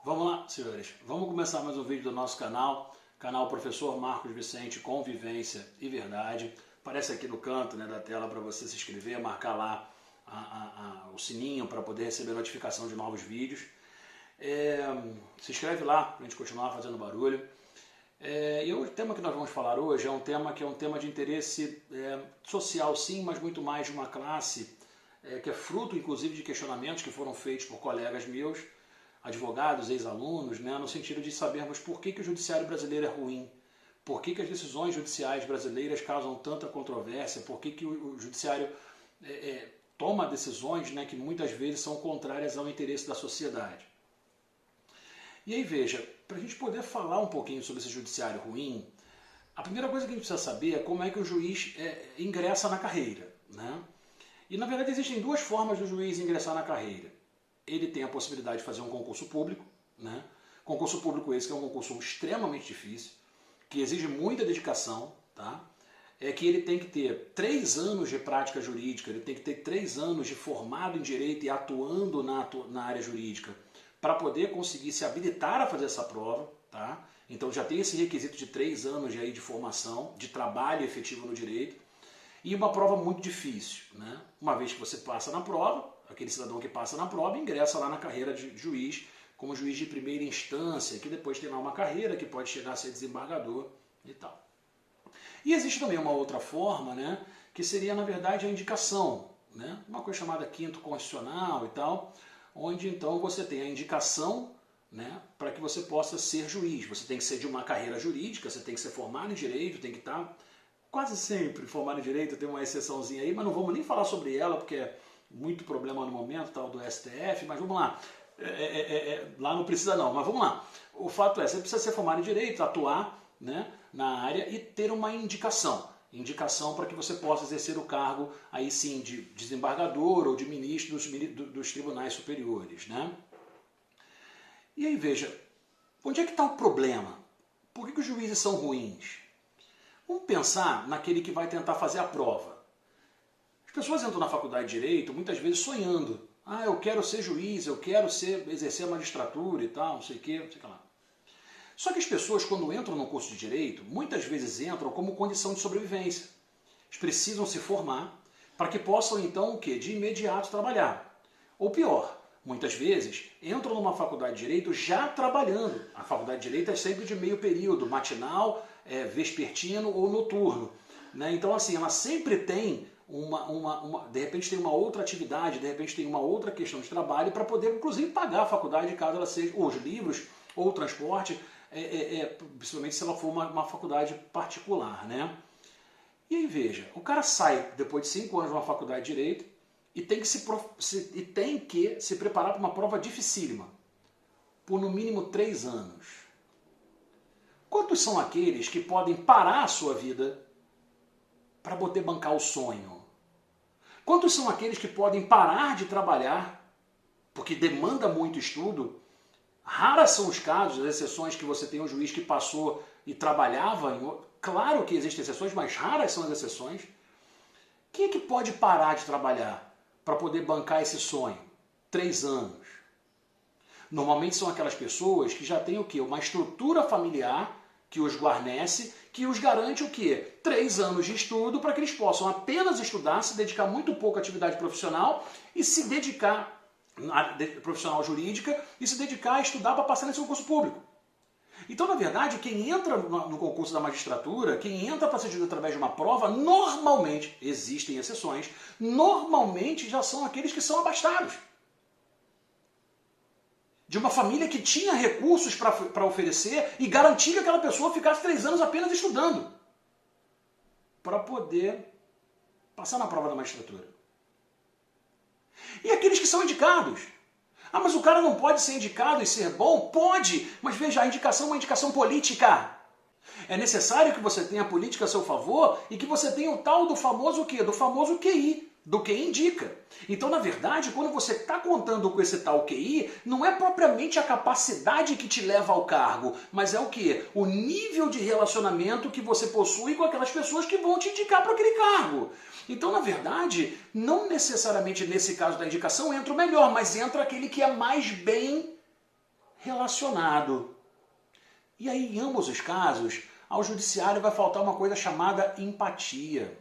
Vamos lá, senhores. Vamos começar mais um vídeo do nosso canal Professor Marcos Vicente, Convivência e Verdade. Aparece aqui no canto, né, da tela para você se inscrever, marcar lá o sininho para poder receber notificação de novos vídeos. Se inscreve lá para a gente continuar fazendo barulho. E o tema que nós vamos falar hoje é um tema de interesse social, sim, mas muito mais de uma classe que é fruto, inclusive, de questionamentos que foram feitos por colegas meus, advogados, ex-alunos, né, no sentido de sabermos por que o judiciário brasileiro é ruim, por que as decisões judiciais brasileiras causam tanta controvérsia, por que o judiciário toma decisões, né, que muitas vezes são contrárias ao interesse da sociedade. E aí veja, para a gente poder falar um pouquinho sobre esse judiciário ruim, a primeira coisa que a gente precisa saber é como é que o juiz ingressa na carreira, né? E na verdade existem duas formas do juiz ingressar na carreira. Ele tem a possibilidade de fazer um concurso público, né? Concurso público esse que é um concurso extremamente difícil, que exige muita dedicação, tá? Que ele tem que ter 3 anos de prática jurídica, ele tem que ter 3 anos de formado em direito e atuando na área jurídica para poder conseguir se habilitar a fazer essa prova, tá? Então já tem esse requisito de 3 anos de formação, de trabalho efetivo no direito, e uma prova muito difícil, né? Uma vez que você passa na prova, aquele cidadão que passa na prova ingressa lá na carreira de juiz, como juiz de primeira instância, que depois tem lá uma carreira que pode chegar a ser desembargador e tal. E existe também uma outra forma, né, que seria, na verdade, a indicação, né? Uma coisa chamada quinto constitucional e tal, onde então você tem a indicação, né, para que você possa ser juiz. Você tem que ser de uma carreira jurídica, você tem que ser formado em direito, tem que estar quase sempre formado em direito, tem uma exceçãozinha aí, mas não vamos nem falar sobre ela, porque é muito problema no momento, tal, do STF, mas vamos lá. Lá não precisa não, mas vamos lá. O fato é, você precisa ser formado em direito, atuar, né, na área e ter uma indicação. Indicação para que você possa exercer o cargo, aí sim, de desembargador ou de ministro dos tribunais superiores, né? E aí, veja, onde é que está o problema? Por que os juízes são ruins? Vamos pensar naquele que vai tentar fazer a prova. As pessoas entram na faculdade de Direito muitas vezes sonhando. Ah, eu quero ser juiz, eu quero exercer a magistratura e tal, não sei o que, não sei o que lá. Só que as pessoas, quando entram no curso de Direito, muitas vezes entram como condição de sobrevivência. Eles precisam se formar para que possam, então, o quê? De imediato trabalhar. Ou pior, muitas vezes entram numa faculdade de Direito já trabalhando. A faculdade de Direito é sempre de meio período, matinal, vespertino ou noturno, né? Então, assim, ela sempre tem de repente tem uma outra atividade, de repente tem uma outra questão de trabalho para poder, inclusive, pagar a faculdade caso ela seja, ou os livros, ou o transporte, principalmente se ela for uma faculdade particular, né? E aí, veja, o cara sai depois de 5 anos de uma faculdade de Direito e tem que se preparar para uma prova dificílima, por no mínimo 3 anos. Quantos são aqueles que podem parar a sua vida para poder bancar o sonho? Quantos são aqueles que podem parar de trabalhar, porque demanda muito estudo? Raras são os casos, as exceções que você tem um juiz que passou e trabalhava. Claro que existem exceções, mas raras são as exceções. Quem é que pode parar de trabalhar para poder bancar esse sonho? 3 anos. Normalmente são aquelas pessoas que já têm o quê? Uma estrutura familiar que os guarnece, que os garante o quê? 3 anos de estudo para que eles possam apenas estudar, se dedicar muito pouco à atividade profissional e se dedicar à profissional jurídica e se dedicar a estudar para passar nesse concurso público. Então, na verdade, quem entra no concurso da magistratura, quem entra para ser juiz através de uma prova, normalmente, existem exceções, normalmente já são aqueles que são abastados. De uma família que tinha recursos para oferecer e garantir que aquela pessoa ficasse 3 anos apenas estudando para poder passar na prova da magistratura. E aqueles que são indicados. Ah, mas o cara não pode ser indicado e ser bom? Pode, mas veja, a indicação é uma indicação política. É necessário que você tenha a política a seu favor e que você tenha o tal do famoso o quê? Do famoso QI, do que indica. Então, na verdade, quando você está contando com esse tal QI, não é propriamente a capacidade que te leva ao cargo, mas é o quê? O nível de relacionamento que você possui com aquelas pessoas que vão te indicar para aquele cargo. Então, na verdade, não necessariamente nesse caso da indicação entra o melhor, mas entra aquele que é mais bem relacionado. E aí, em ambos os casos, ao judiciário vai faltar uma coisa chamada empatia.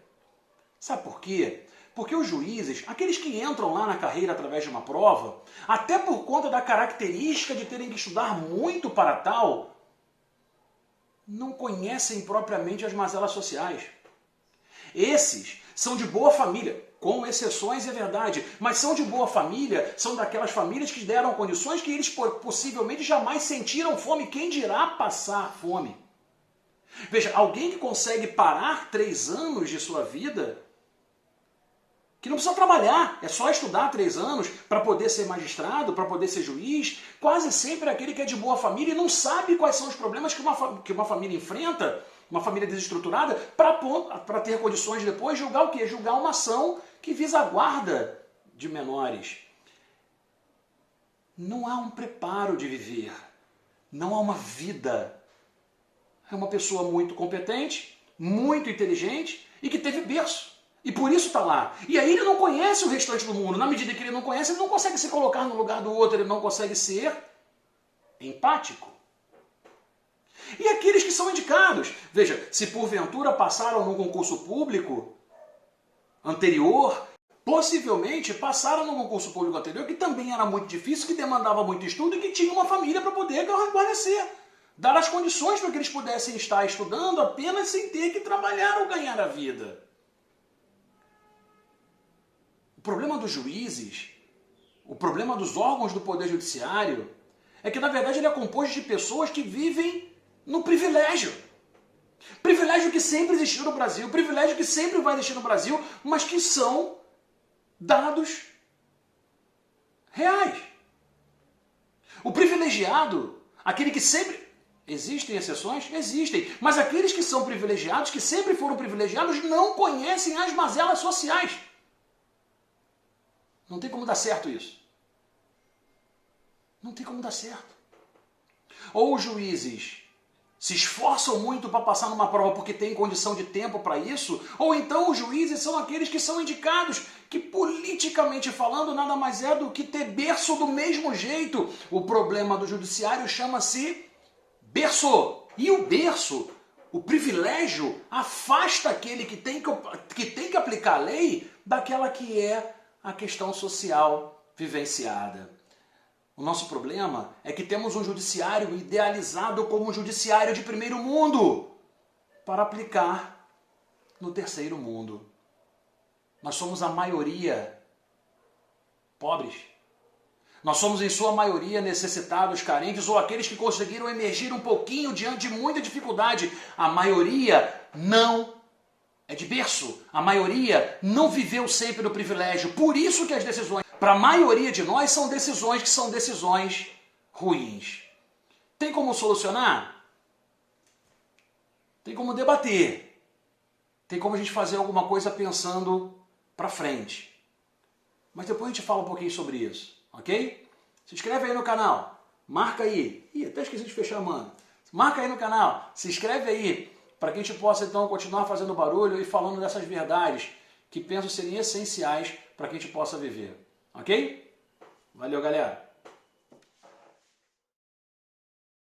Sabe por quê? Porque os juízes, aqueles que entram lá na carreira através de uma prova, até por conta da característica de terem que estudar muito para tal, não conhecem propriamente as mazelas sociais. Esses são de boa família, com exceções, é verdade, mas são de boa família, são daquelas famílias que deram condições que eles possivelmente jamais sentiram fome, quem dirá passar fome. Veja, alguém que consegue parar 3 anos de sua vida, que não precisa trabalhar, é só estudar 3 anos para poder ser magistrado, para poder ser juiz, quase sempre é aquele que é de boa família e não sabe quais são os problemas que uma família enfrenta, uma família desestruturada, para ter condições de depois julgar o quê? Julgar uma ação que visa a guarda de menores. Não há um preparo de viver, não há uma vida. É uma pessoa muito competente, muito inteligente e que teve berço. E por isso está lá. E aí ele não conhece o restante do mundo. Na medida que ele não conhece, ele não consegue se colocar no lugar do outro, ele não consegue ser empático. E aqueles que são indicados, veja, se porventura passaram num concurso público anterior, possivelmente passaram num concurso público anterior que também era muito difícil, que demandava muito estudo e que tinha uma família para poder guarnecer. Dar as condições para que eles pudessem estar estudando apenas sem ter que trabalhar ou ganhar a vida. O problema dos juízes, o problema dos órgãos do Poder Judiciário, é que na verdade ele é composto de pessoas que vivem no privilégio. Privilégio que sempre existiu no Brasil, privilégio que sempre vai existir no Brasil, mas que são dados reais. O privilegiado, aquele que sempre... Existem exceções? Existem. Mas aqueles que são privilegiados, que sempre foram privilegiados, não conhecem as mazelas sociais. Não tem como dar certo isso. Não tem como dar certo. Ou os juízes se esforçam muito para passar numa prova porque têm condição de tempo para isso, ou então os juízes são aqueles que são indicados, que politicamente falando nada mais é do que ter berço do mesmo jeito. O problema do judiciário chama-se berço. E o berço, o privilégio, afasta aquele que tem que aplicar a lei daquela que é a questão social vivenciada. O nosso problema é que temos um judiciário idealizado como um judiciário de primeiro mundo para aplicar no terceiro mundo. Nós somos a maioria pobres. Nós somos, em sua maioria, necessitados, carentes, ou aqueles que conseguiram emergir um pouquinho diante de muita dificuldade. A maioria não é de berço. A maioria não viveu sempre no privilégio. Por isso que as decisões, para a maioria de nós, são decisões ruins. Tem como solucionar? Tem como debater. Tem como a gente fazer alguma coisa pensando para frente. Mas depois a gente fala um pouquinho sobre isso. Ok? Se inscreve aí no canal, marca aí. Ih, até esqueci de fechar, mano. Marca aí no canal, se inscreve aí, para que a gente possa então continuar fazendo barulho e falando dessas verdades que penso serem essenciais para que a gente possa viver. Ok? Valeu, galera!